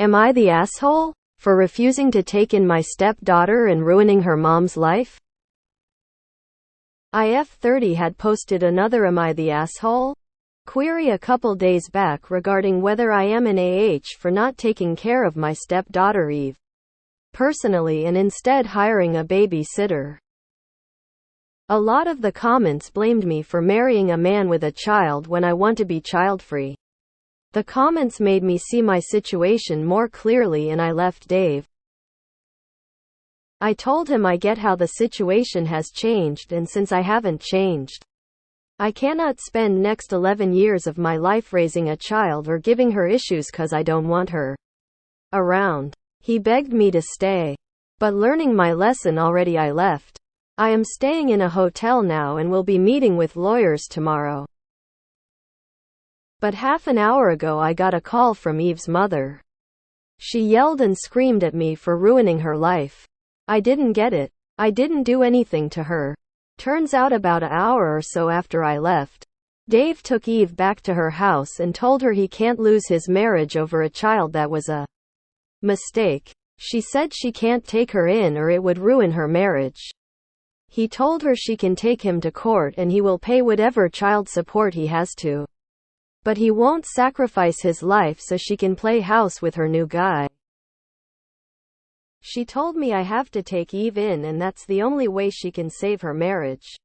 Am I the asshole for refusing to take in my stepdaughter and ruining her mom's life? IF30 had posted another Am I the asshole? Query a couple days back regarding whether I am an for not taking care of my stepdaughter Eve personally and instead hiring a babysitter. A lot of the comments blamed me for marrying a man with a child when I want to be child-free. The comments made me see my situation more clearly and I left Dave. I told him I get how the situation has changed, and since I haven't changed, I cannot spend next 11 years of my life raising a child or giving her issues cause I don't want her around. He begged me to stay. But learning my lesson already, I left. I am staying in a hotel now and will be meeting with lawyers tomorrow. But half an hour ago I got a call from Eve's mother. She yelled and screamed at me for ruining her life. I didn't get it. I didn't do anything to her. Turns out about an hour or so after I left, Dave took Eve back to her house and told her he can't lose his marriage over a child that was a mistake. She said she can't take her in or it would ruin her marriage. He told her she can take him to court and he will pay whatever child support he has to. But he won't sacrifice his life so she can play house with her new guy. She told me I have to take Eve in and that's the only way she can save her marriage.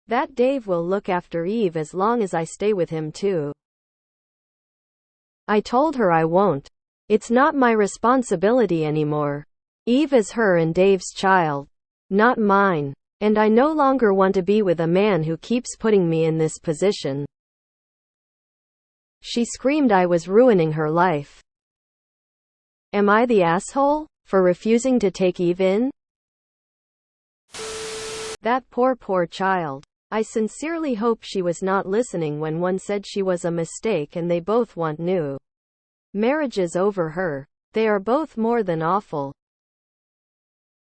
That Dave will look after Eve as long as I stay with him too. I told her I won't. It's not my responsibility anymore. Eve is her and Dave's child, not mine. And I no longer want to be with a man who keeps putting me in this position. She screamed I was ruining her life. Am I the asshole for refusing to take Eve in? That poor child. I sincerely hope she was not listening when one said she was a mistake and they both want new marriages over her. They are both more than awful.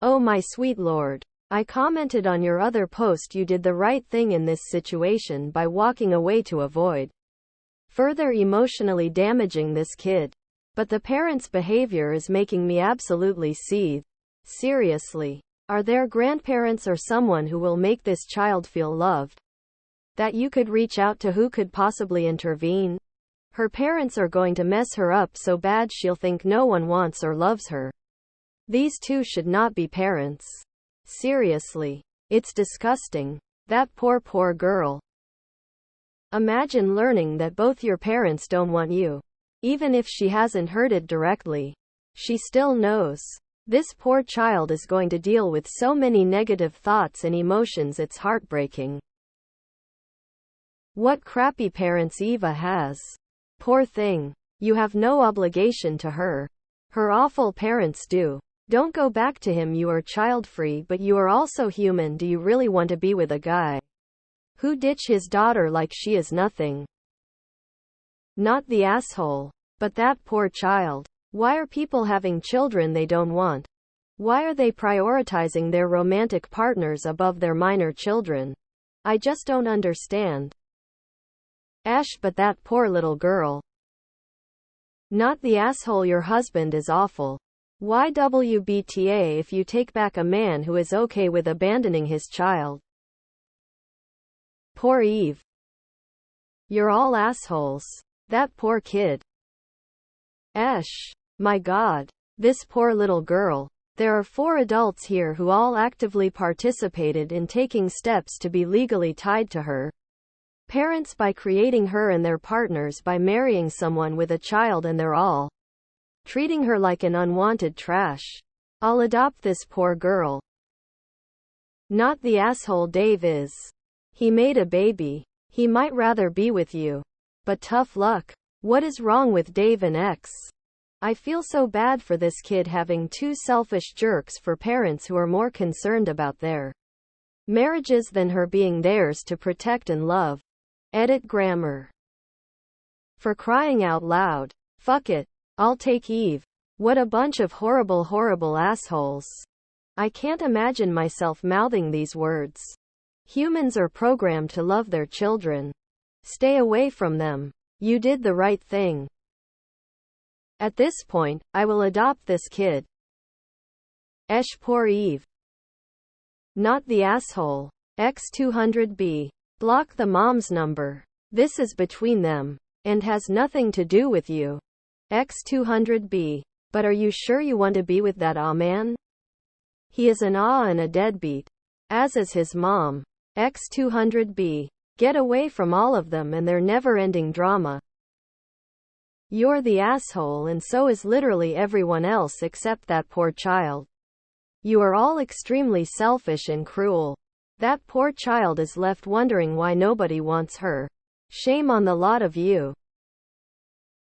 Oh my sweet Lord. I commented on your other post you did the right thing in this situation by walking away to avoid further emotionally damaging this kid. But the parents' behavior is making me absolutely seethe. Seriously. Are there grandparents or someone who will make this child feel loved that you could reach out to who could possibly intervene? Her parents are going to mess her up so bad she'll think no one wants or loves her. These two should not be parents. Seriously. It's disgusting. That poor girl. Imagine learning that both your parents don't want you. Even if she hasn't heard it directly, she still knows. This poor child is going to deal with so many negative thoughts and emotions, it's heartbreaking. What crappy parents Eva has. Poor thing. You have no obligation to her. Her awful parents do. Don't go back to him. You are child-free, but you are also human. Do you really want to be with a guy who ditch his daughter like she is nothing? Not the asshole, but that poor child. Why are people having children they don't want? Why are they prioritizing their romantic partners above their minor children? I just don't understand. But that poor little girl. Not the asshole. Your husband is awful. Why WBTA if you take back a man who is okay with abandoning his child? Poor Eve. You're all assholes. That poor kid. My God. This poor little girl. There are 4 adults here who all actively participated in taking steps to be legally tied to her parents by creating her and their partners by marrying someone with a child, and they're all treating her like an unwanted trash. I'll adopt this poor girl. Not the asshole Dave is. He made a baby. He might rather be with you. But tough luck. What is wrong with Dave and X? I feel so bad for this kid having 2 selfish jerks for parents who are more concerned about their marriages than her being theirs to protect and love. Edit grammar. For crying out loud. Fuck it. I'll take Eve. What a bunch of horrible assholes. I can't imagine myself mouthing these words. Humans are programmed to love their children. Stay away from them. You did the right thing. At this point, I will adopt this kid. Poor Eve. Not the asshole. X200B. Block the mom's number. This is between them. And has nothing to do with you. X200B. But are you sure you want to be with that man? He is an and a deadbeat. As is his mom. X200B. Get away from all of them and their never-ending drama. You're the asshole, and so is literally everyone else except that poor child. You are all extremely selfish and cruel. That poor child is left wondering why nobody wants her. Shame on the lot of you.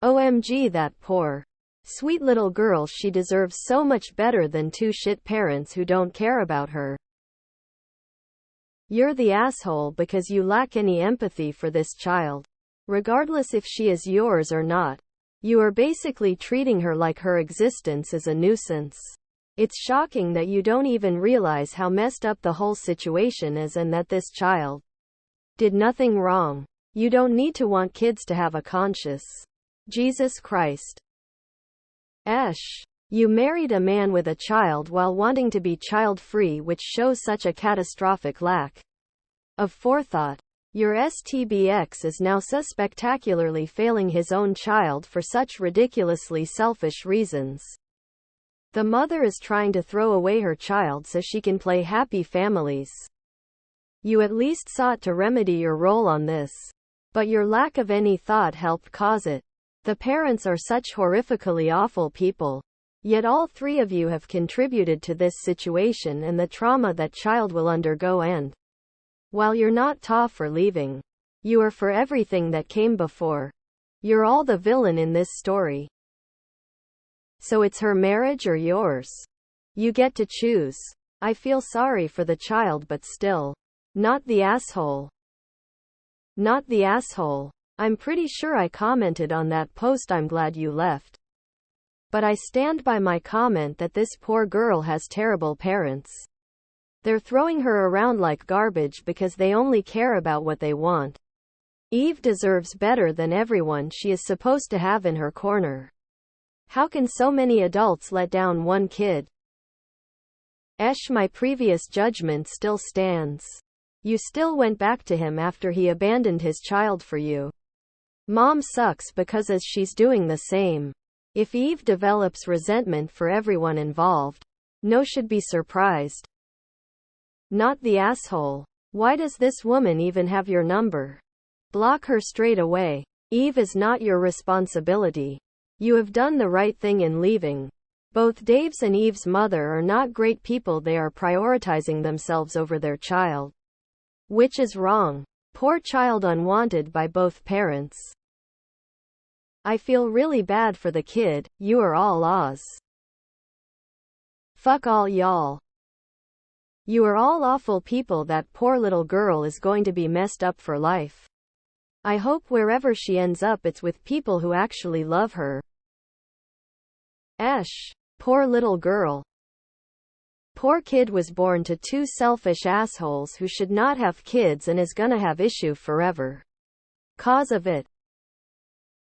OMG, that poor, sweet little girl. She deserves so much better than two shit parents who don't care about her. You're the asshole because you lack any empathy for this child. Regardless if she is yours or not, you are basically treating her like her existence is a nuisance. It's shocking that you don't even realize how messed up the whole situation is and that this child did nothing wrong. You don't need to want kids to have a conscience. Jesus Christ. You married a man with a child while wanting to be child-free, which shows such a catastrophic lack of forethought. Your STBX is now so spectacularly failing his own child for such ridiculously selfish reasons. The mother is trying to throw away her child so she can play happy families. You at least sought to remedy your role on this. But your lack of any thought helped cause it. The parents are such horrifically awful people. Yet all three of you have contributed to this situation and the trauma that child will undergo, and while you're not for leaving, you are for everything that came before. You're all the villain in this story. So it's her marriage or yours. You get to choose. I feel sorry for the child, but still. Not the asshole. Not the asshole. I'm pretty sure I commented on that post. I'm glad you left. But I stand by my comment that this poor girl has terrible parents. They're throwing her around like garbage because they only care about what they want. Eve deserves better than everyone she is supposed to have in her corner. How can so many adults let down one kid? My previous judgment still stands. You still went back to him after he abandoned his child for you. Mom sucks because as she's doing the same. If Eve develops resentment for everyone involved, no should be surprised. Not the asshole. Why does this woman even have your number? Block her straight away. Eve is not your responsibility. You have done the right thing in leaving. Both Dave's and Eve's mother are not great people. They are prioritizing themselves over their child. Which is wrong. Poor child unwanted by both parents. I feel really bad for the kid. You are all Oz. Fuck all y'all. You are all awful people. That poor little girl is going to be messed up for life. I hope wherever she ends up it's with people who actually love her. Poor little girl. Poor kid was born to two selfish assholes who should not have kids and is gonna have issue forever. Cause of it.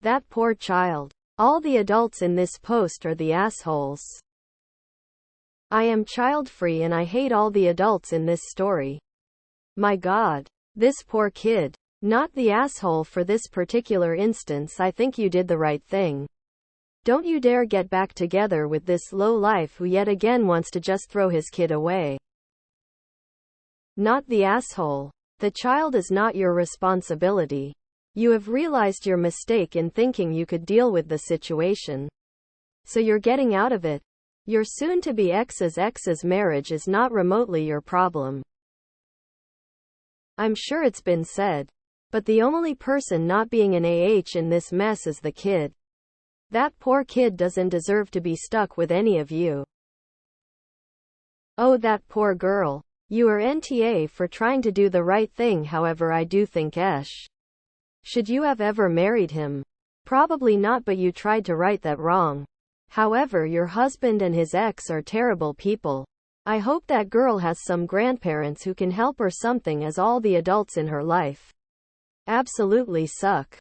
That poor child. All the adults in this post are the assholes. I am child-free and I hate all the adults in this story. My God. This poor kid. Not the asshole for this particular instance. I think you did the right thing. Don't you dare get back together with this low-life who yet again wants to just throw his kid away. Not the asshole. The child is not your responsibility. You have realized your mistake in thinking you could deal with the situation. So you're getting out of it. Your soon-to-be ex's marriage is not remotely your problem. I'm sure it's been said. But the only person not being an in this mess is the kid. That poor kid doesn't deserve to be stuck with any of you. Oh, that poor girl. You are NTA for trying to do the right thing. However, I do think should you have ever married him? Probably not, but you tried to right that wrong. However, your husband and his ex are terrible people. I hope that girl has some grandparents who can help or something, as all the adults in her life absolutely suck.